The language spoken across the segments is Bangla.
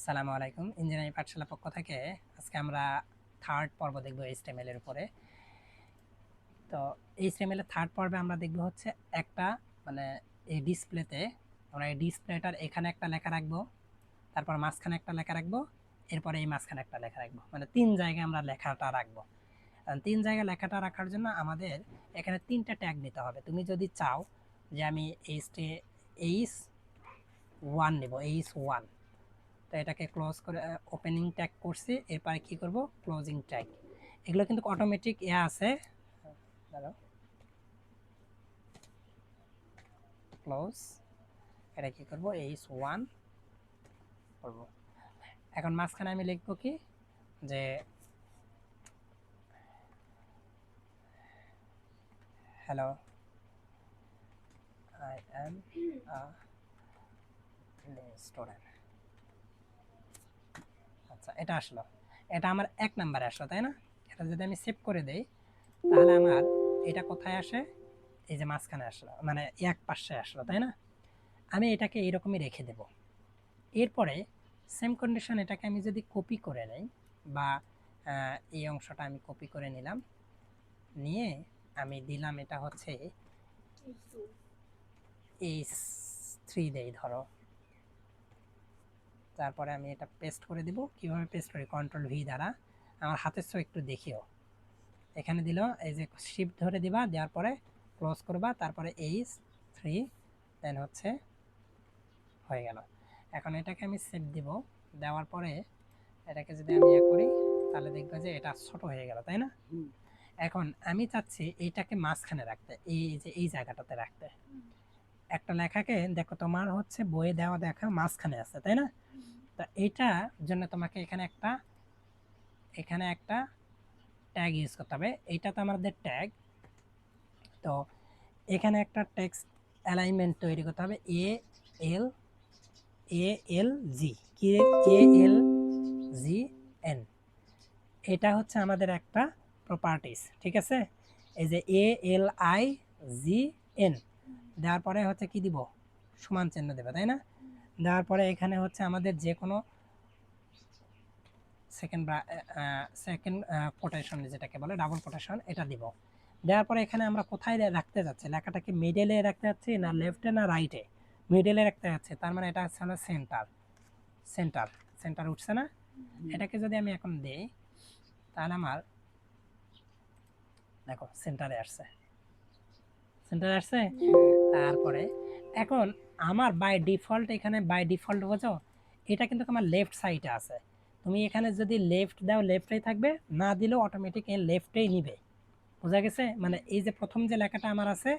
আসসালামু আলাইকুম। ইঞ্জিনিয়ারিং পাঠশালা পক্ষ থেকে আজকে আমরা থার্ড পর্ব দেখব এইচটিএমএল এর উপরে। তো এইচটিএমএল এর থার্ড পর্বে আমরা দেখব হচ্ছে একটা মানে এই ডিসপ্লেতে আমরা এই ডিসপ্লেটার এখানে একটা লেখা রাখবো, তারপর মাঝখানে একটা লেখা রাখবো, এরপরে এই মাঝখানে একটা লেখা রাখবো, মানে তিন জায়গায় আমরা লেখাটা রাখবো। তিন জায়গায় লেখাটা রাখার জন্য আমাদের এখানে তিনটা ট্যাগ নিতে হবে। তুমি যদি চাও যে আমি এইচ ওয়ান নেব, এইচ ওয়ান, তো এটাকে ক্লোজ করে ওপেনিং ট্যাগ করছি, এরপরে কি করব ক্লোজিং ট্যাগ। এগুলো কিন্তু অটোমেটিক আছে, দাঁড়াও, ক্লোজ, এটা কি করব H1 করব। এখন মাঝখানে আমি লিখব কি যে হ্যালো আই এম স্টুডেন্ট। আচ্ছা, এটা আসলো, এটা আমার এক নাম্বারে আসলো, তাই না? এটা যদি আমি সেভ করে দেই তাহলে আমার এটা কোথায় আসে, এই যে মাঝখানে আসলো, মানে এক পাশে আসলো, তাই না? আমি এটাকে এইরকমই রেখে দেব। এরপরে সেম কন্ডিশন, এটাকে আমি যদি কপি করে নেই বা এই অংশটা আমি কপি করে নিলাম, নিয়ে আমি দিলাম এটা হচ্ছে H3 দেই ধরো, তারপরে আমি এটা পেস্ট করে দিব। কিভাবে পেস্ট করি? কন্ট্রোল ভি দ্বারা। আমার হাতের ছোঁয়া একটু দেখিও, এখানে দিল, এই যে শিফট ধরে দিবা, দেওয়ার পরে ক্লোজ করবা, তারপরে H3 দেন হচ্ছে হয়ে গেল। এখন এটাকে আমি সেভ দিব, দেওয়ার পরে এটাকে যদি আমি করি তাহলে দেখবো যে এটা ছোট হয়ে গেল, তাই না? এখন আমি চাচ্ছি এইটাকে মাঝখানে রাখতে, এই যে এই জায়গাটাতে রাখতে। একটা লেখাকে দেখো, তোমার হচ্ছে বইয়ে দেওয়া দেখা মাঝখানে আছে, তাই না? তা এইটার জন্য তোমাকে এখানে একটা ট্যাগ ইউজ করতে হবে। এইটা তো আমাদের ট্যাগ, তো এখানে একটা টেক্সট অ্যালাইনমেন্ট তৈরি করতে হবে, এল এল জি, কি এল জি এন, এটা হচ্ছে আমাদের একটা প্রপার্টিস, ঠিক আছে? এই যে ALIGN দেওয়ার পরে হচ্ছে কি দিব, সমান চিহ্ন দেবে, তাই না? দেওয়ার পরে এখানে হচ্ছে আমাদের যে কোনো সেকেন্ড কোটেশন যেটাকে বলে ডাবল কোটেশন, এটা দিব। দেওয়ার পরে এখানে আমরা কোথায় রাখতে যাচ্ছি, লেখাটাকে মিডলে রাখতে যাচ্ছি না লেফটে না রাইটে? মিডলে রাখতে যাচ্ছে, তার মানে এটা হচ্ছে হলো সেন্টার। সেন্টার সেন্টার উঠছে না? এটাকে যদি আমি এখন দেই তাহলে আমার দেখো সেন্টারে আসছে, সেন্টারে আসছে। তারপরে এখন আমার বাই ডিফল্ট, এখানে বাই ডিফল্ট বোঝো, এটা কিন্তু আমার লেফট সাইডে আছে। তুমি এখানে যদি লেফট দাও লেফটেই থাকবে, না দিলেও অটোমেটিক এই লেফটেই নিবে। বোঝা গেছে? মানে এই যে প্রথম যে লেখাটা আমার আছে,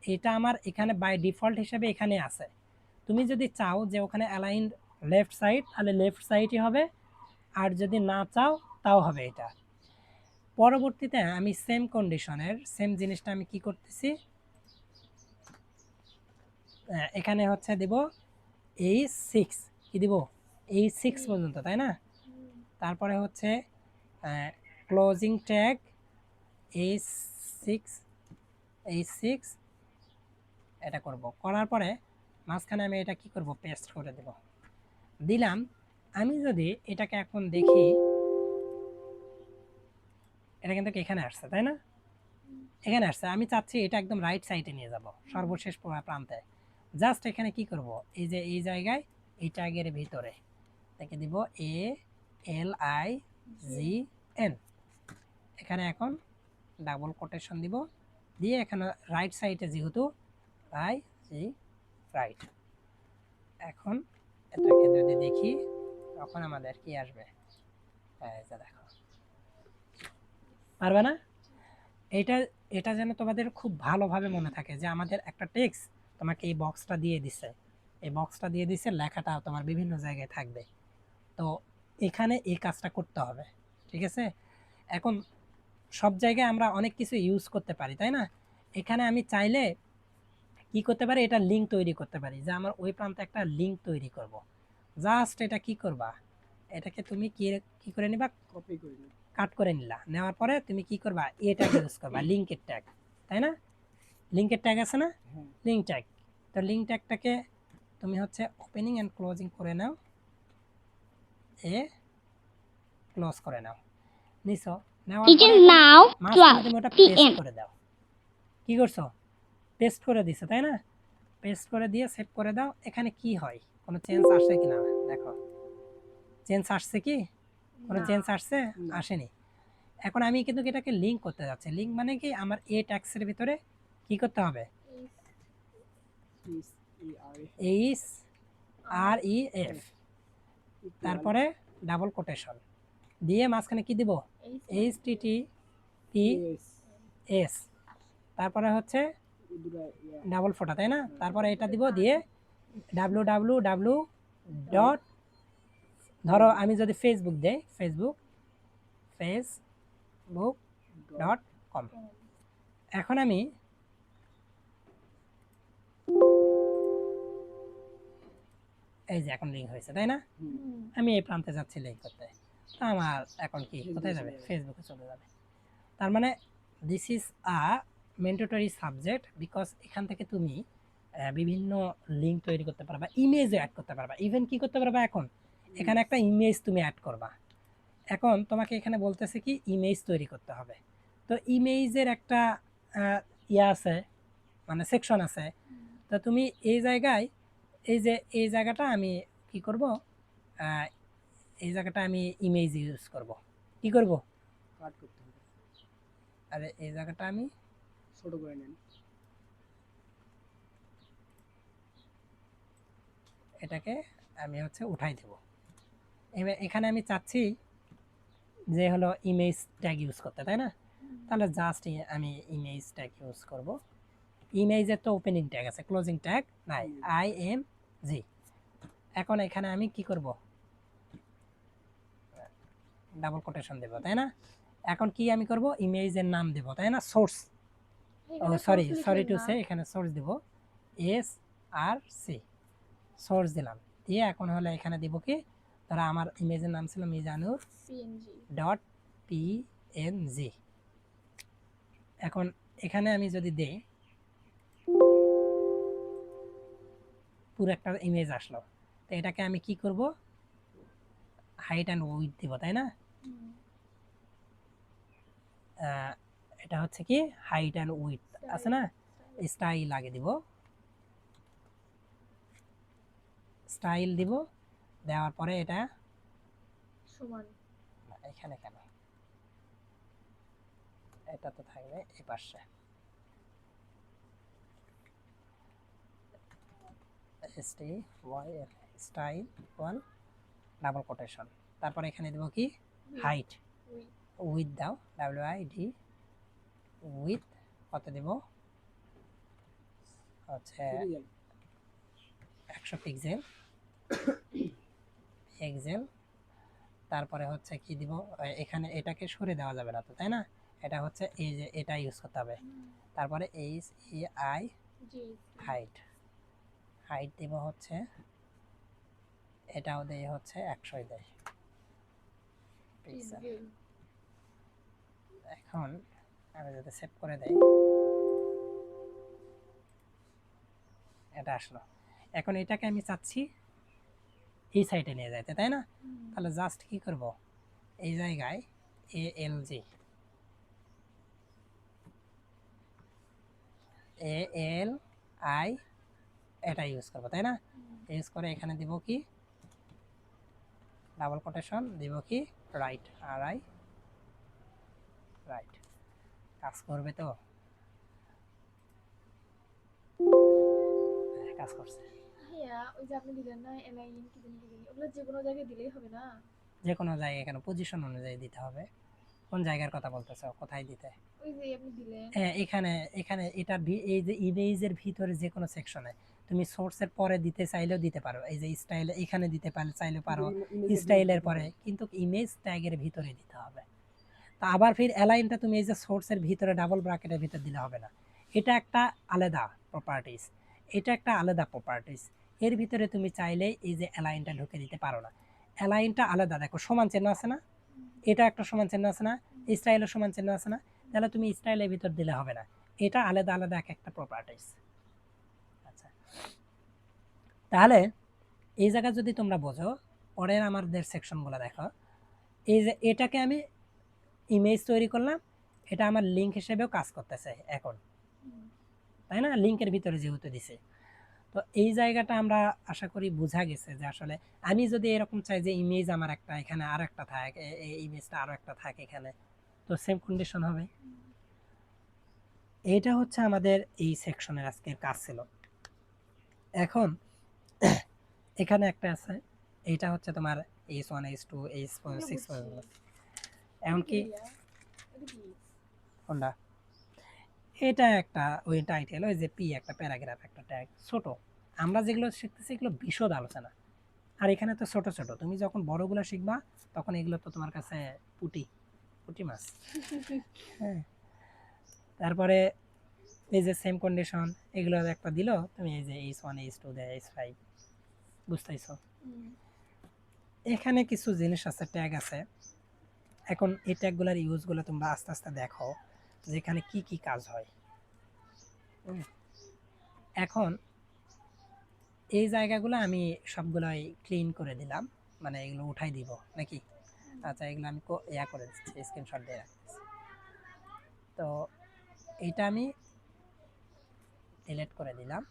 এটা আমার এখানে বাই ডিফল্ট হিসেবে এখানে আছে। তুমি যদি চাও যে ওখানে অ্যালাইন লেফট সাইড, তাহলে লেফট সাইডই হবে, আর যদি না চাও তাও হবে এটা। পরবর্তীতে আমি সেম কন্ডিশনের সেম জিনিসটা আমি কি করতেছি, এখানে হচ্ছে দিব H6, কি দিব H6 পর্যন্ত, তাই না? তারপরে হচ্ছে ক্লোজিং ট্যাগ H6, H6 এটা করব। করার পরে মাঝখানে আমি এটা কি করব, পেস্ট করে দেব, দিলাম। আমি যদি এটাকে এখন দেখি, এটা কিন্তু এখানে আসছে, তাই না? এখানে আসছে। আমি চাচ্ছি এটা একদম রাইট সাইডে নিয়ে যাব, সর্বশেষ প্রান্তে। জাস্ট এখানে কি করব, এই যে এই জায়গায় এই ট্যাগের ভিতরে দেখে দিব ALIGN, এখানে এখন ডাবল কোটেশন দিব, দিয়ে এখানে রাইট সাইডে যেহেতু রাইট, এখন এটাকে যদি দেখি তখন আমাদের কি আসবে, এই যে দেখো, পারবে না? এটা এটা যেন তোমাদের খুব ভালোভাবে মনে থাকে যে আমাদের একটা টেক্সট তোমাকে এই বক্সটা দিয়ে দিছে, এই বক্সটা দিয়ে দিছে, লেখাটা তোমার বিভিন্ন জায়গায় থাকবে। তো এখানে এই কাজটা করতে হবে, ঠিক আছে? এখন সব জায়গায় আমরা অনেক কিছু ইউজ করতে পারি, তাই না? এখানে আমি চাইলে কি করতে পারি, এটা লিঙ্ক তৈরি করতে পারি, যে আমার ওই প্রান্তে একটা লিঙ্ক তৈরি করব। জাস্ট এটা কি করবা, এটাকে তুমি কি কি করে নিবা, কপি করে নিবা, কাট করে নিলা, নেওয়ার পরে তুমি কি করবা, এটা ইউজ করবা, লিঙ্কের ট্যাগ, তাই না? লিঙ্কের ট্যাগ আছে না, লিঙ্ক ট্যাগ। তো লিঙ্ক ট্যাগটাকে তুমি হচ্ছে ওপেনিং অ্যান্ড ক্লোজিং করে নাও, এ ক্লোজ করে নাও, নিছো, নেওয়ার It পরে is now মাঝখানে তুমি ওটা 12 পেস্ট p.m. করে দাও। কি করছো? পেস্ট করে দিছো, তাই না? পেস্ট করে দিয়ে সেভ করে দাও। এখানে কি হয়, কোনো চেঞ্জ আসে কি না দেখো, চেঞ্জ আসছে কি, কোনো চেঞ্জ আসছে? আসেনি। এখন আমি কিন্তু এটাকে লিঙ্ক করতে যাচ্ছি। লিঙ্ক মানে কি, আমার এ ট্যাক্সের ভিতরে কি করতে হবে, এইচ আর ই এফ, তারপরে ডাবল কোটেশন দিয়ে মাঝখানে কি দিব, H T T P S, তারপরে হচ্ছে ডাবল ফোটা, তাই না? তারপরে এটা দিব, দিয়ে ডাব্লু ডাব্লু ডাব্লু ডট, ধরো আমি যদি ফেসবুক দেই, ফেসবুক ডট কম। এখন আমি এই যে এখন লিঙ্ক হয়েছে, তাই না? আমি এই প্রান্তে যাচ্ছি লিঙ্ক করতে, আমার এখন কি কোথায় যাবে, ফেসবুকে চলে যাবে। তার মানে this is a mandatory subject, because এখান থেকে তুমি বিভিন্ন লিঙ্ক তৈরি করতে পারবা, ইমেজও অ্যাড করতে পারবা। ইভেন কি করতে পারবা, এখন এখানে একটা ইমেজ তুমি অ্যাড করবা। এখন তোমাকে এখানে বলতেছে কি ইমেজ তৈরি করতে হবে। তো ইমেজের একটা ইয়া আছে, মানে সেকশন আছে। তো তুমি এই জায়গায়, এই যে এই জায়গাটা আমি কি করব, এই জায়গাটা আমি ইমেজ ইউজ করব। কি করব, কাট করতে হবে। আরে এই জায়গাটা আমি ছোট করে নেন, এটাকে আমি হচ্ছে উঠাই দেব। এবার এখানে আমি চাচ্ছি যে হলো ইমেজ ট্যাগ ইউজ করতে, তাই না? তাহলে জাস্ট আমি ইমেজ ট্যাগ ইউজ করব। ইমেজের তো ওপেনিং ট্যাগ আছে, ক্লোজিং ট্যাগ নাই, আই এম জি। এখন এখানে আমি কি করব, ডাবল কোটেশন দেব, তাই না? এখন কি আমি করব, ইমেজের নাম দেব, তাই না? সোর্স, সরি টু সে, এখানে সোর্স দেব, এস আর সি, সোর্স দিলাম। দিয়ে এখন হলো এখানে দিব কি, ধরো আমার ইমেজের নাম ছিল মিজানুর ডট পিএনজি। এখন এখানে আমি যদি দেই, পুরো একটা ইমেজ আসলো। তো এটাকে আমি কি করব, হাইট অ্যান্ড উইডথ দিব, তাই না? এটা হচ্ছে কি হাইট অ্যান্ড উইডথ আছে না, স্টাইল আগে দিব, স্টাইল দিব, দেওয়ার পরে এটা সমান, এখানে কেন, এটা তো থাকবে এই পাশে, S T Y L, style one double quotation. তারপরে এখানে দেব কি হাইট, উইথ দাও, ডাব্লিউ আই ডি, উইথ কত দেব, হচ্ছে 100 পিক্সেল, পিক্সেল। তারপরে হচ্ছে কি দিব, এখানে এটাকে সরে দেওয়া যাবে না তো, তাই না? এটা হচ্ছে এই যে এটা ইউজ করতে হবে। তারপরে H E I height, height দিব হচ্ছে, এটাও দেয় হচ্ছে 100 দেয় পিক্সেল। এখন আমি যদি সেভ করে দেই, এটা আসলো। এখন এটাকে আমি চাচ্ছি এই সাইডে নিয়ে যাইতে, তাই না? তাহলে জাস্ট কি করব, এই জায়গায় এএলজি, এএল আই এটা ইউজ করব, তাই না? ইউজ করে এখানে দিব কি ডাবল কোটেশন দিব কি রাইট, আর আই রাইট। কাজ করবে তো, কাজ করছে। হ্যাঁ, ওই যে আপনি দিলেন না এলাইন কি জানি ওগুলো যে কোনো জায়গায় দিলেই হবে না, যে কোনো জায়গায়, এখানে পজিশন অনুযায়ী দিতে হবে। কোন জায়গার কথা বলতেছো, কোথায় দিতে? ওই যে আপনি দিলেন হ্যাঁ, এখানে এখানে এটা এই যে ইমেজের ভিতরে যে কোনো সেকশনে তুমি সোর্সের পরে দিতে চাইলেও দিতে পারো। এই যে স্টাইল এখানে দিতে পারলে চাইলেও পারো, স্টাইলের পরে, কিন্তু ইমেজ ট্যাগের ভিতরে দিতে হবে। তা আবার ফির অ্যালাইনটা তুমি এই যে সোর্সের ভিতরে ডাবল ব্র্যাকেটের ভিতরে দিলে হবে না, এটা একটা আলাদা প্রপার্টিস, এটা একটা আলাদা প্রপার্টিস। এর ভিতরে তুমি চাইলে এই যে অ্যালাইনটা ঢুকে দিতে পারো না। অ্যালাইনটা আলাদা, দেখো সমান চিহ্ন আছে না, এটা একটা সমান চিহ্ন আছে না, স্টাইলের সমান চিহ্ন আছে না, তাহলে তুমি স্টাইলের ভিতর দিলে হবে না, এটা আলাদা আলাদা এক একটা প্রপার্টিস। আচ্ছা, তাহলে এই জায়গা যদি তোমরা বোঝো, পরের আমাদের সেকশনগুলো দেখো, এই যে এটাকে আমি ইমেজ তৈরি করলাম, এটা আমার লিঙ্ক হিসেবেও কাজ করতেছে এখন, তাই না? লিঙ্কের ভিতরে যেহেতু দিছে, তো এই জায়গাটা আমরা আশা করি বোঝা গেছে যে আসলে আমি যদি এরকম চাই যে ইমেজ আমার একটা এখানে আর একটা থাকে, এই ইমেজটা আরো একটা থাকে এখানে, তো সেম কন্ডিশন হবে। এইটা হচ্ছে আমাদের এই সেকশনের আজকের কাজ ছিল। এখন এখানে একটা আছে, এইটা হচ্ছে তোমার H1 H2 H6 এমনকি কোনটা, এটা একটা ওই টাইটেল, ওই যে পি একটা প্যারাগ্রাফ একটা ট্যাগ ছোট। আমরা যেগুলো শিখতেছি এগুলো বিশদ আলোচনা, আর এখানে তো ছোট ছোট, তুমি যখন বড়গুলো শিখবা তখন এগুলো তো তোমার কাছে পুটি পুটি মাছ। হ্যাঁ, তারপরে এই যে সেম কন্ডিশন এগুলো একটা দিল, তুমি এই যে H1 H2 দেয় H5, বুঝতেছো? এখানে কিছু জিনিস আছে, ট্যাগ আছে। এখন এই ট্যাগগুলোর ইউজগুলো তোমরা আস্তে আস্তে দেখো যেখানে কি কি কাজ হয়। এখন এই জায়গাগুলো আমি সবগুলোই ক্লিন করে দিলাম, মানে এগুলো উঠাই দিব নাকি? আচ্ছা, এগুলো আমি ইয়া করে দিচ্ছি, স্ক্রিনশট দিয়ে রাখতেছি। তো এইটা আমি ডিলিট করে দিলাম।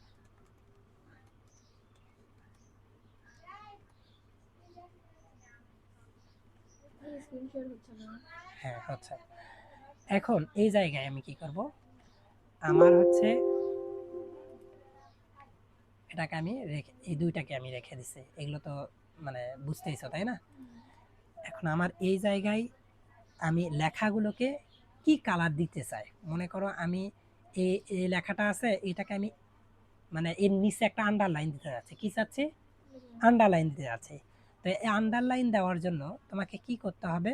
হ্যাঁ, হচ্ছে। এখন এই জায়গায় আমি কি করব, আমার হচ্ছে এটাকে আমি রেখে, এই দুইটাকে আমি রেখে দিছি, এগুলো তো মানে বুঝতেইছো তাই না? এখন আমার এই জায়গায় আমি লেখাগুলোকে কি কালার দিতে চাই, মনে করো আমি এই এই লেখাটা আছে, এটাকে আমি মানে এর নিচে একটা আন্ডারলাইন দিতে যাচ্ছি, কি চাচ্ছি? আন্ডারলাইন দিতে যাচ্ছি। তো এই আন্ডারলাইন দেওয়ার জন্য তোমাকে কি করতে হবে,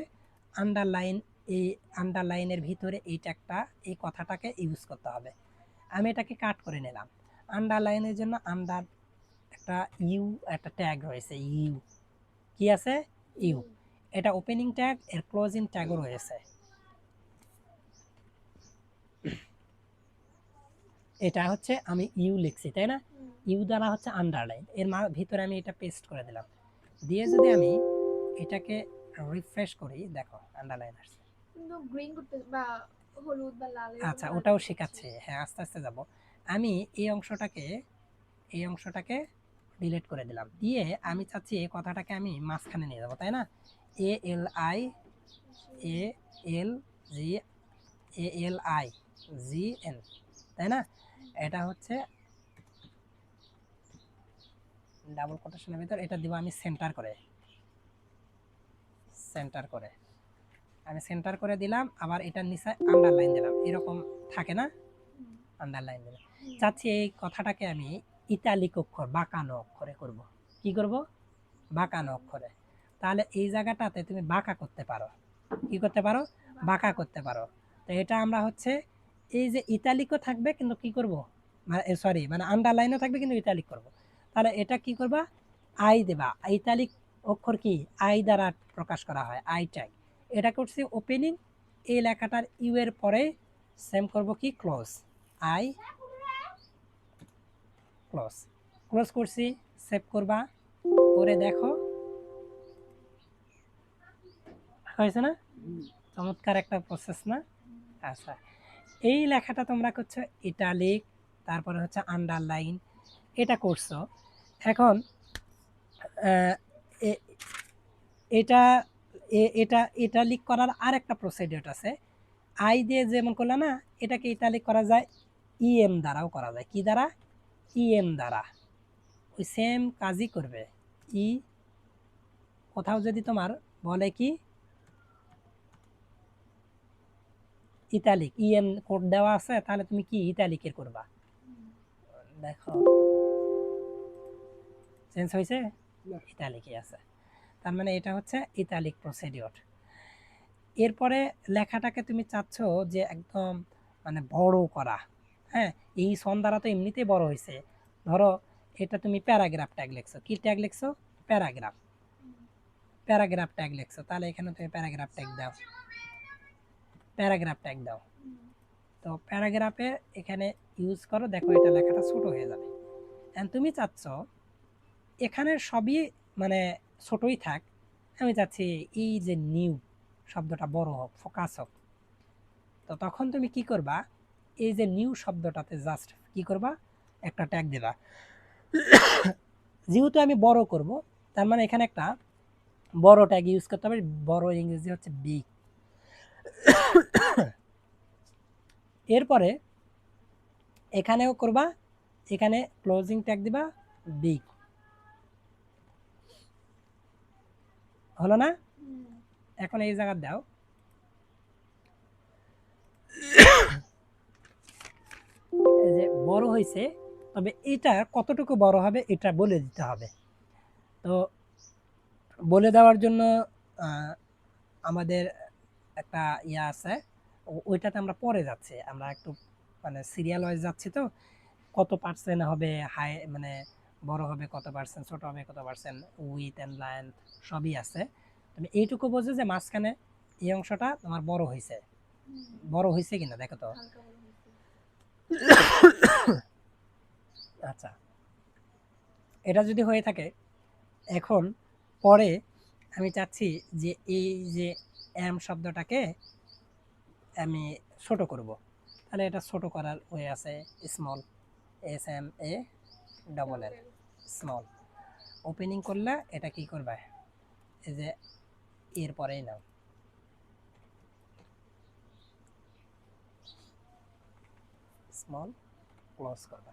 আন্ডারলাইন, এই আন্ডারলাইনের ভিতরে এইটা একটা, এই কথাটাকে ইউজ করতে হবে। আমি এটাকে কাট করে নিলাম। আন্ডারলাইনের জন্য একটা ইউ, একটা ট্যাগ রয়েছে ইউ, কি আছে? ইউ। এটা ওপেনিং ট্যাগ, এর ক্লোজিং ট্যাগও রয়েছে। এটা হচ্ছে আমি ইউ লিখছি তাই না, ইউ দ্বারা হচ্ছে আন্ডারলাইন, এর ভিতরে আমি এটা পেস্ট করে দিলাম। দিয়ে যদি আমি এটাকে রিফ্রেশ করি, দেখো আন্ডারলাইন আসছে। কিন্তু গ্রিন করতে বা হলুদ বা লাল আচ্ছা, ওটাও শেখাচ্ছে, হ্যাঁ আস্তে আস্তে যাব। আমি এই অংশটাকে ডিলিট করে দিলাম, দিয়ে আমি চাচ্ছি এই কথাটাকে আমি মাঝখানে নিয়ে যাবো তাই না, এ L I A L G ALIGN, তাই না? এটা হচ্ছে ডাবল কোটেশনের ভিতর, এটা দিব আমি সেন্টার করে, আমি সেন্টার করে দিলাম। আবার এটার নিচে আন্ডারলাইন দিলাম, এরকম থাকে না, আন্ডারলাইন দিলাম। চাচ্ছি এই কথাটাকে আমি ইতালিক অক্ষর, বাঁকানো অক্ষরে করব। কি করব? বাঁকানো অক্ষরে। তাহলে এই জায়গাটাতে তুমি বাঁকা করতে পারো, কি করতে পারো? বাঁকা করতে পারো। তো এটা আমরা হচ্ছে এই যে ইতালিকও থাকবে কিন্তু কি করব, মানে সরি, মানে আন্ডারলাইনও থাকবে কিন্তু ইতালিক করব। তাহলে এটা কি করবা, আই দেবা। ইতালিক অক্ষর কি আই দ্বারা প্রকাশ করা হয়, আই ট্যাগ। এটা করছি ওপেনিং, এই লেখাটার ইউ এর পরে সেম করব কি ক্লোজ, আই ক্লোজ, ক্লোজ করছি, সেভ করবা, করে দেখো হয়েছে না? চমৎকার একটা প্রসেস না? আচ্ছা, এই লেখাটা তোমরা করছো ইটালিক, তারপরে হচ্ছে আন্ডারলাইন, এটা করছো। এখন এটা এটা ইটালিক করার আর একটা প্রসিডিউর আছে। আই দিয়ে যেমন করলে না, এটাকে ইটালিক করা যায় ইএম দ্বারাও করা যায়। কি দ্বারা? ইএম দ্বারা। ওই সেম কাজই করবে। ই কোথাও যদি তোমার বলে কি ইতালিক, ইএম কোড দেওয়া আছে, তাহলে তুমি কি ইতালিকের করবা। দেখো চেঞ্জ হয়েছে, ইতালিকই আছে। তার মানে এটা হচ্ছে ইতালিক প্রসিডিওর। এরপরে লেখাটাকে তুমি চাচ্ছ যে একদম মানে বড় করা, হ্যাঁ, এই সন দ্বারা তো এমনিতেই বড় হয়েছে। ধরো এটা তুমি প্যারাগ্রাফ ট্যাগ লিখছো, কি ট্যাগ লিখছো? প্যারাগ্রাফ, প্যারাগ্রাফ ট্যাগ লিখছো, তাহলে এখানে তুমি প্যারাগ্রাফ ট্যাগ দাও, প্যারাগ্রাফ ট্যাগ দাও। তো প্যারাগ্রাফে এখানে ইউজ করো, দেখো এটা লেখাটা ছোট হয়ে যাবে। এন্ড তুমি চাচ্ছ এখানে সবই মানে ছোটই থাক, আমি চাচ্ছি এই যে নিউ শব্দটা বড় হোক, ফোকাস হোক। তো তখন তুমি কি করবা, এই যে নিউ শব্দটাতে জাস্ট কি করবা, একটা ট্যাগ দিবা। যেহেতু আমি বড় করব, তার মানে এখানে একটা বড় ট্যাগ ইউজ করতে হবে। বড় ইংরেজি হচ্ছে বিগ। এরপরে এখানেও করবা, এখানে ক্লোজিং ট্যাগ দিবা বিগ। হলো না? হুম। এখন এই জায়গা দাও, এই যে বড় হয়েছে, তবে এটা কতটুকু বড় হবে এটা বলে দিতে হবে। তো বলে দেওয়ার জন্য আমাদের একটা ইয়া আছে, ওইটাতে আমরা পরে যাচ্ছি, আমরা একটু মানে সিরিয়াল ওয়াইজ যাচ্ছি। তো কত পার্সেন্ট হবে হাই, মানে বড় হবে কত পার্সেন্ট, ছোট হবে কত পার্সেন্ট, উইথ অ্যান্ড লেন্থ সবই আছে। তুমি এইটুকু বোঝো যে মাঝখানে এই অংশটা তোমার বড় হয়েছে, বড় হয়েছে কিনা দেখো তো। হালকা বড় হয়েছে। আচ্ছা, এটা যদি হয়ে থাকে, এখন পরে আমি চাচ্ছি যে এই যে এম শব্দটাকে আমি ছোট করব। তাহলে এটা ছোট করার ওয়ে আছে, স্মল, SMALL, স্মল। ওপেনিং করলে এটা কি করবে, এই যে এর পরেই নাও, স্মল, ক্লোজ করবে।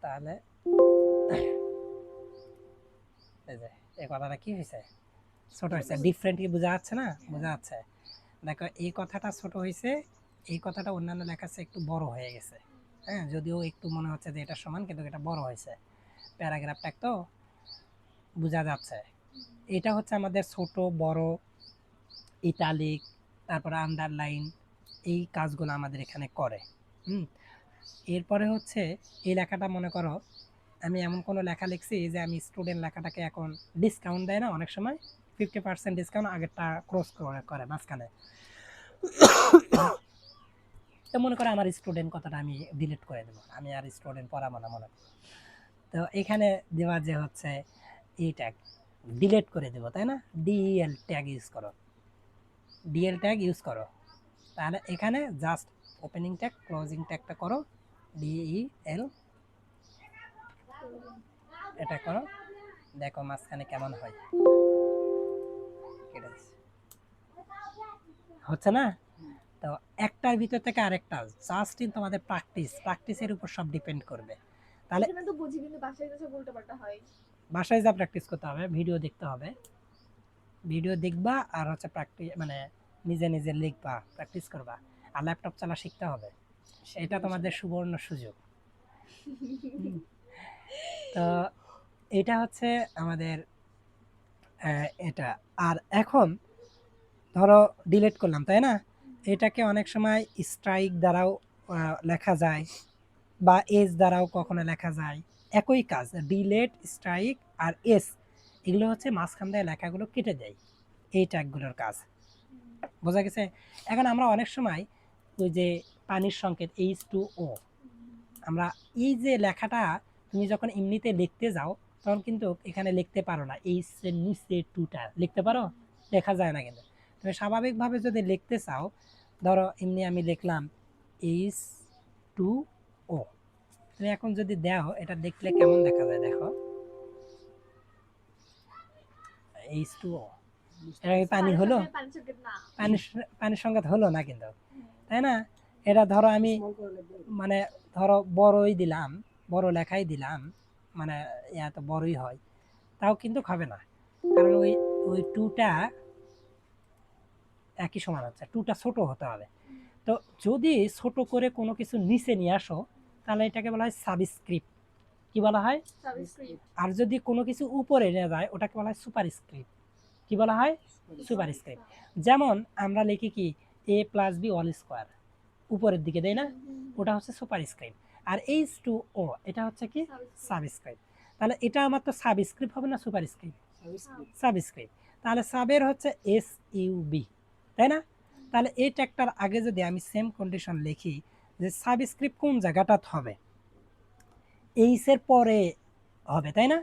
তাহলে এই যে এই কথাটা কি হয়েছে, ছোট হয়েছে। ডিফারেন্ট কি বোঝা যাচ্ছে না? বোঝা যাচ্ছে। দেখো এই কথাটা ছোট হয়েছে, এই কথাটা অন্যান্য লেখার একটু বড় হয়ে গেছে। হ্যাঁ, যদিও একটু মনে হচ্ছে যে এটা সমান, কিন্তু এটা বড় হয়েছে। প্যারাগ্রাফটা তো বোঝা যাচ্ছে। এটা হচ্ছে আমাদের ছোট বড়, ইটালিক, তারপরে আন্ডারলাইন, এই কাজগুলো আমাদের এখানে করে। এরপরে হচ্ছে এই লেখাটা, মনে করো আমি এমন কোনো লেখা লিখছি যে আমি স্টুডেন্ট লেখাটাকে এখন ডিসকাউন্ট দেয় না অনেক সময়, 50% ডিসকাউন্ট আগেরটা ক্রস করে মাঝখানে। তো মনে করো আমার স্টুডেন্ট কথাটা আমি ডিলিট করে দেবো, আমি আর স্টুডেন্ট পড়াবো না মনে করো। তো এখানে দেওয়া যে হচ্ছে এই ট্যাগ ডিলিট করে দেবো, তাই না? ডিএল ট্যাগ ইউজ করো, ডিএল ট্যাগ ইউজ করো। তাহলে এখানে জাস্ট ওপেনিং ট্যাগ ক্লোজিং ট্যাগটা করো, ডিইএল, এটা করো, দেখো মাঝখানে কেমন হয়। কেটে দিচ্ছি। হচ্ছে না? তো একটার ভিতর থেকে আরেকটা জাস্ট ইন তোমাদের প্র্যাকটিসের উপর সব ডিপেন্ড করবে। তাহলে এখানে তো বুঝি, কিন্তু বাসায় যেসব উল্টাপাল্টা হয়। বাসায় যা প্র্যাকটিস করতে হবে, ভিডিও দেখতে হবে, ভিডিও দেখবা আর হচ্ছে প্র্যাকটিস, মানে নিজে নিজে লিখবা, প্র্যাকটিস করবা, আর ল্যাপটপ চালা শিখতে হবে। সেটা তোমাদের সুবর্ণ সুযোগ। তো এটা হচ্ছে আমাদের এটা। আর এখন ধরো ডিলিট করলাম, তাই না? এটাকে অনেক সময় স্ট্রাইক দ্বারাও লেখা যায়, বা এস দ্বারাও কখনো লেখা যায়। একই কাজ, ডিলেট, স্ট্রাইক আর এস, এগুলো হচ্ছে মাঝখান দিয়ে লেখাগুলো কেটে দেয়, এই ট্যাগগুলোর কাজ। বোঝা গেছে? এখন আমরা অনেক সময় ওই যে পানির সংকেত H2O, আমরা এই যে লেখাটা তুমি যখন এমনিতে লিখতে যাও তখন কিন্তু এখানে লিখতে পারো না, এইচ এর নিচে টুটা লিখতে পারো, লেখা যায় না। কিন্তু তুমি স্বাভাবিকভাবে যদি লিখতে চাও, ধরো এমনি আমি লিখলাম H2O, তুমি এখন যদি দাও এটা দেখলে কেমন দেখা যায় দেখো, H2O, এটা কি পানি হলো? পানির সংকেত হলো না কিন্তু, তাই না? এটা ধরো আমি মানে ধরো বড়ই দিলাম, বড় লেখাই দিলাম, মানে এত বড়ই হয়, তাও কিন্তু হবে না, কারণ ওই ওই টুটা একই সমান হচ্ছে, টুটা ছোট হতে হবে। তো যদি ছোট করে কোনো কিছু নিচে নিয়ে আসো, তাহলে এটাকে বলা হয় সাবস্ক্রিপ্ট। কি বলা হয়? আর যদি কোনো কিছু উপরে নিয়ে যায় ওটাকে বলা হয় সুপারস্ক্রিপ্ট। কি বলা হয়? সুপারস্ক্রিপ্ট। যেমন আমরা লিখি কি a+b² উপরের দিকে, দেয় না? ওটা হচ্ছে সুপারস্ক্রিপ্ট। আর H2O এটা হচ্ছে কি সাবস্ক্রিপ্ট। তাহলে এটা আমার তো সাবস্ক্রিপ্ট হবে না সুপারস্ক্রিপ্ট? সাবস্ক্রিপ্ট। তাহলে সাবের হচ্ছে SUB, তাই না? তাহলে এই ট্যাগটার আগে যদি আমি সেম কন্ডিশন লিখি যে সাবস্ক্রিপ্ট কোন জায়গাটাতে হবে, এইচ এর পরে হবে, তাই না?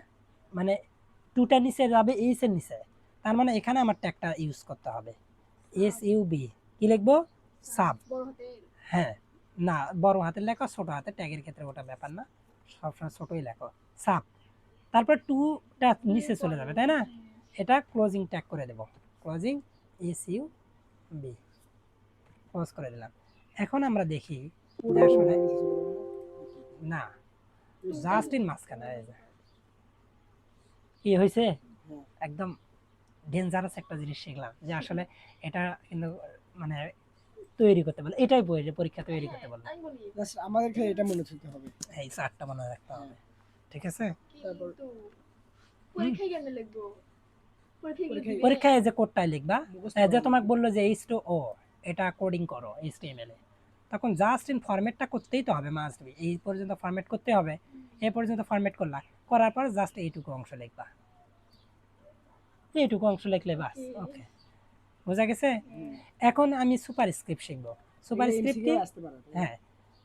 মানে টুটা নিচে যাবে এইচ এর নিচে, তার মানে এখানে আমার ট্যাগটা ইউজ করতে হবে এস ইউ বি। কি লিখবো? সাব। বড় হাতে হ্যাঁ, না বড় হাতের লেখো ছোট হাতে, ট্যাগের ক্ষেত্রে ওটা ব্যাপার না, সবসময় ছোটই লেখো সাব। তারপর টুটা নিচে চলে যাবে, তাই না? এটা ক্লোজিং ট্যাগ করে দেব, closing S U B, close করে দিলাম। এখন আমরা দেখি যে আসলে না, জাস্ট ইন মাঝখানে এই যে কি হয়েছে, একদম ডেঞ্জারাস একটা জিনিস শিখলাম যে আসলে এটা কিন্তু মানে তৈরি করতে বলে, এটাই বই যে পরীক্ষা তৈরি করতে বলে আমি বলি আমাদের ক্ষেত্রে এটা মনে থাকতে হবে। এই চারটা মনে রাখতে হবে, ঠিক আছে? কিন্তু পরীক্ষায় কেন লিখবো? পরীক্ষায় পরীক্ষায় এই যে কোডটাই লিখবা, মুখস্থ এই যে করা তোমাকে বললো যে H2O এটা কোডিং করো HTML এ, তখন জাস্ট ইন ফরম্যাটটা করতেই তো হবে, মাস্ট বি এই পর্যন্ত ফরম্যাট করতে হবে, এই পর্যন্ত ফরম্যাট করলা, করার পর জাস্ট এইটুকু অংশ লিখবা, এইটুকু অংশ লিখলে বাস, ওকে, বোঝা গেছে? এখন আমি সুপার স্ক্রিপ্ট শিখবো। সুপার স্ক্রিপ্ট কি? আসতে পারে। হ্যাঁ,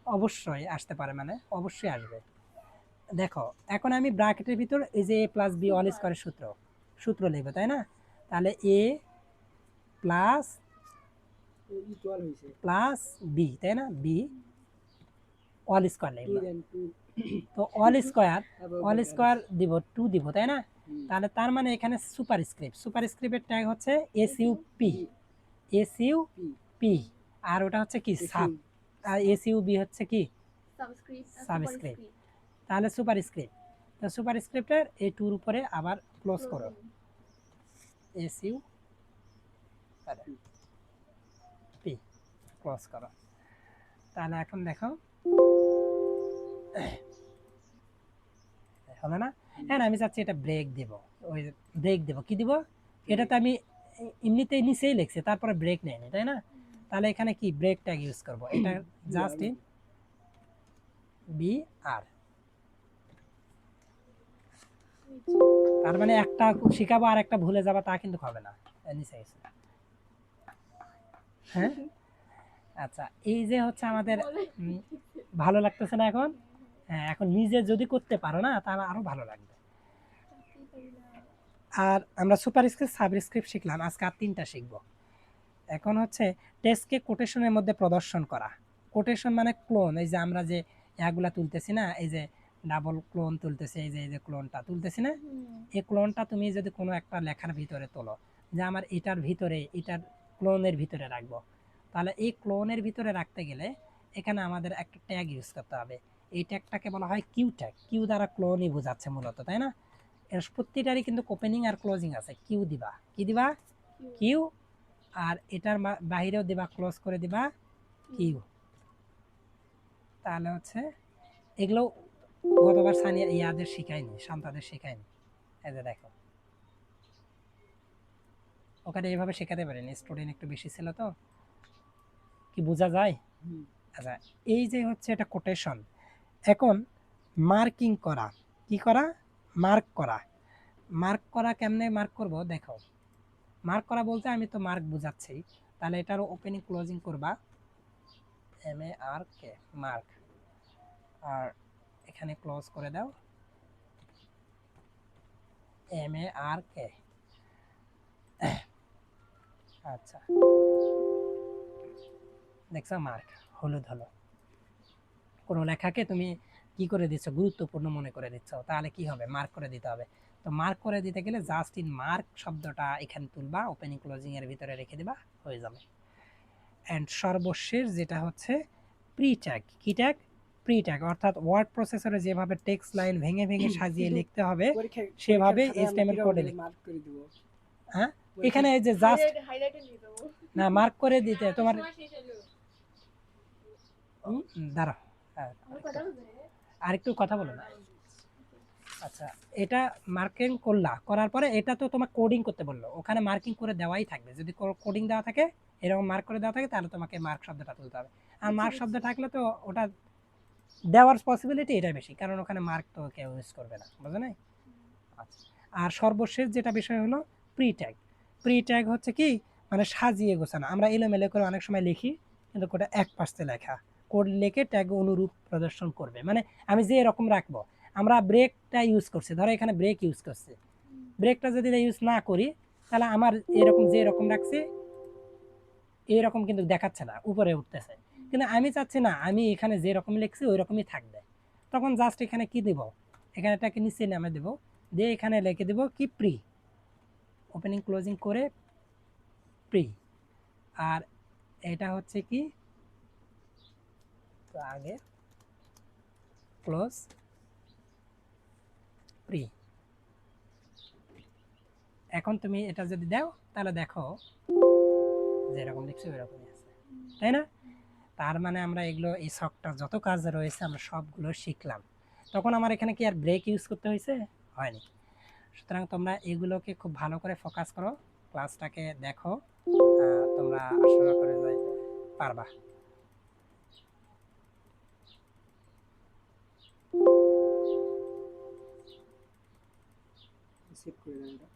অবশ্যই আসতে পারে, মানে অবশ্যই আসবে। দেখো এখন আমি ব্র্যাকেটের ভিতর এই যে a প্লাস বি অল স্কয়ারের সূত্র লিখবো, তাই না? তাহলে a প্লাস ইকুয়াল হইছে প্লাস বি, তাই না? বি অল স্কয়ার লিখবো, 2 then 2 তো অল স্কয়ার দিব 2 দিব, তাই না? তাহলে তার মানে এখানে সুপার স্ক্রিপ্টের ট্যাগ হচ্ছে এসইউপি, এসইউপি, আর ওটা হচ্ছে কি সাব, আর এসইউবি হচ্ছে কি সাবস্ক্রিপ্ট। তাহলে সুপার স্ক্রিপ্ট, তো সুপার স্ক্রিপ্টের এই টুর উপরে আবার ক্লোজ করো এসইউ পি, ক্লোজ করো। তাহলে এখন দেখো হলো না? হ্যাঁ, আমি চাচ্ছি এটা ব্রেক দেব, ওই ব্রেক দেব, কি দিব? এটা তো আমি এমনিতেই নিচেই লিখছি, তারপরে ব্রেক নেয়নি, তাই না? তাহলে এখানে কি ব্রেক ট্যাগ ইউজ করব, এটা জাস্ট ইন বি আর, তার মানে একটা শিখাবো আর একটা ভুলে যাবা তা কিন্তু হবে না, নিচে গেছে। হ্যাঁ, আচ্ছা, এই যে হচ্ছে আমাদের ভালো লাগতেছে না এখন? হ্যাঁ, এখন নিজে যদি করতে পারো না তাহলে আরো ভালো লাগবে। আর আমরা সুপার স্ক্রিপ্ট সাবস্ক্রিপ্ট শিখলাম, আজকে আর 3টা শিখবো। এখন হচ্ছে টেক্সটকে কোটেশনের মধ্যে প্রদর্শন করা। কোটেশন মানে ক্লোন, এই যে আমরা যে এগুলা তুলতেছি না, এই যে ডাবল ক্লোন তুলতেছি, এই যে ক্লোনটা তুলতেছি না, এই ক্লোনটা তুমি যদি কোনো একটা লেখার ভিতরে তোলো, যে আমার এটার ভিতরে, এটার ক্লোনের ভিতরে রাখবো, তাহলে এই ক্লোনের ভিতরে রাখতে গেলে এখানে আমাদের একটা ট্যাগ ইউজ করতে হবে। এই ট্যাগটাকে বলা হয় কিউ ট্যাগ, কিউ দ্বারা ক্লোনই বোঝাচ্ছে মূলত, তাই না? এর প্রত্যেকটারই কিন্তু ওপেনিং আর ক্লোজিং আছে, কিউ দিবা, কি দিবা? কিউ, আর এটার বাহিরেও দিবা, ক্লোজ করে দিবা কিউ। তাহলে হচ্ছে এগুলো গতবার সানিয়া ইয়াদের শিখায়নি, শান্তাদের শিখায়নি, এই যে দেখো ওখানে এইভাবে শেখাতে পারেনি, স্টুডেন্ট একটু বেশি ছিল তো, কি বোঝা যায়? আচ্ছা, এই যে হচ্ছে এটা কোটেশন। এখন মার্কিং করা, কি করা? মার্ক করা। মার্ক করা কেমনে মার্ক করব দেখো, মার্ক করা বলতে আমি তো মার্ক বুঝাচ্ছি, তাহলে এটার ওপেনিং ক্লোজিং করবা MARK, মার্ক, আর এখানে ক্লোজ করে দাও MARK। আচ্ছা, দেখছো মার্ক হলুদ হলো, কোনো লেখাকে তুমি কি করে দিচ্ছ, গুরুত্বপূর্ণ মনে করে দিচ্ছ, তাহলে কি হবে? মার্ক করে দিতে হবে। তো মার্ক করে দিতে গেলে জাস্ট ইন মার্ক শব্দটা এখানে তুলবা, ওপেনিং ক্লোজিং এর ভিতরে রেখে দিবা, হয়ে যাবে। অ্যান্ড সর্বশেষ যেটা হচ্ছে প্রি ট্যাগ। কি ট্যাগ? প্রি ট্যাগ, অর্থাৎ ওয়ার্ড প্রসেসরে যেভাবে টেক্সট লাইন ভেঙে ভেঙে সাজিয়ে লিখতে হবে সেভাবে HTML কোডে মার্ক করে দিব। হ্যাঁ, এখানে এই যে জাস্ট না মার্ক করে দিতে তোমার দাঁড়াও, আর একটু কথা বলো না। আচ্ছা, এটা মার্কিং করলা, করার পরে এটা তো তোমার কোডিং করতে বললো, ওখানে মার্কিং করে দেওয়াই থাকবে, যদি কোডিং দেওয়া থাকে, এরকম মার্ক করে দেওয়া থাকে, তাহলে তোমাকে মার্ক শব্দটা তুলতে হবে। আর মার্ক শব্দ থাকলে তো ওটা দেওয়ার পসিবিলিটি এটা বেশি, কারণ ওখানে মার্ক তো কেউ ইউজ করবে না, বুঝো নাই? আচ্ছা, আর সর্বশেষ যেটা বিষয় হলো প্রি ট্যাগ। প্রি ট্যাগ হচ্ছে কি, মানে সাজিয়ে গোছানো। আমরা এলোমেলো করে অনেক সময় লিখি, কিন্তু কোডটা এক পাশে লেখা, কোড লিখে ট্যাগ অনুরূপ প্রদর্শন করবে, মানে আমি যে এরকম রাখবো, আমরা ব্রেকটা ইউজ করছি, ধরো এখানে ব্রেক ইউজ করছি, ব্রেকটা যদি ইউজ না করি তাহলে আমার এরকম যে রকম রাখছি এরকম কিন্তু দেখাচ্ছে না, উপরে উঠতেছে। কিন্তু আমি চাচ্ছি না, আমি এখানে যে রকম লিখছি ওই রকমই থাকবে। তখন জাস্ট এখানে কি দিব, এখানে এটাকে নিচে নামে দেব, দিয়ে এখানে লিখে দেব কি প্রি, ওপেনিং ক্লোজিং করে প্রি। আর এটা হচ্ছে কি, তো আগে ক্লোজ প্রি। এখন তুমি এটা যদি দাও তাহলে দেখো যেরকম লিখছি ওই রকমই আছে, তাই না? তার মানে আমরা এগুলো এই সফটওয়্যার যত কাজ রয়েছে আমরা সবগুলো শিখলাম। তখন আমার এখানে কি আর ব্রেক ইউজ করতে হয়েছে? হয়নি। সুতরাং তোমরা এগুলোকে খুব ভালো করে ফোকাস করো, ক্লাসটাকে দেখো, তোমরা আশা করে যাই পারবা। সেভ করে দেন এটা।